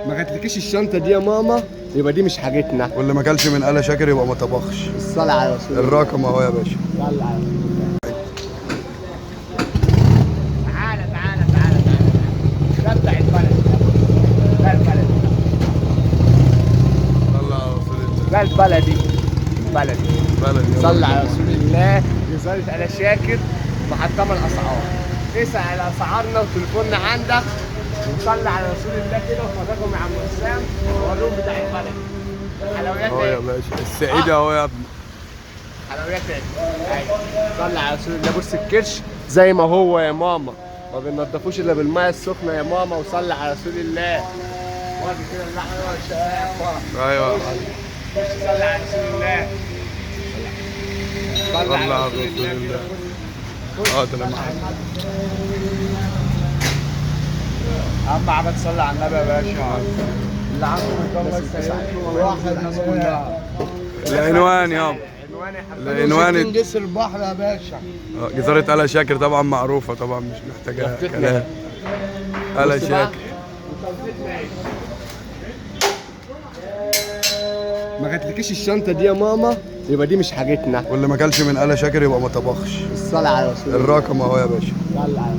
ما جاتلكيش الشنطه دي يا ماما، يبقى دي مش حاجتنا. واللي ما اكلش من آلة شاكر يبقى ما طبخش. الصلاة على رسول الله. الرقم اهو يا باشا. صلى على رسول الله. تعالى تعالى تعالى تعالى، ده بتاع البلد، ده البلد، صلى على رسول الله. ده البلدي، بلدي. بلدي. صلى على رسول الله. جزارة آل شاكر محطمة الأسعار. اسأل على أسعارنا وتليفوننا عندك، وصلي على رسول الله كده وفرجهم يا عم وسام وروهم بتاع البلد. حلويات اهو يا ايه؟ باشا السعيد اهو يا ابني. حلويات ايه؟ ايوه. صلي على رسول الله. بص الكرش زي ما هو يا ماما، ما بننضفوش الا بالميه السخنه يا ماما، وصلي على رسول الله. وادي كده اللحمه والشباب. ايوه يا خش صلي على رسول الله. صلى على رسول الله. اه ده معاك. اهم حاجه تصلي على النبي يا باشا. اللي عنده مكمل واحد الناس كلها. العنوان يابا. العنوان جسر البحر يا باشا. جزارة آل شاكر طبعا معروفة، طبعا مش محتاجة كلام. آل شاكر. ما جاتلكيش الشنطه دي يا ماما، يبقى دي مش حاجتنا. واللي ما اكلش من آل شاكر يبقى ما طبخش. الصلاة على رسول الله. الرقم اهو يا باشا. صلى على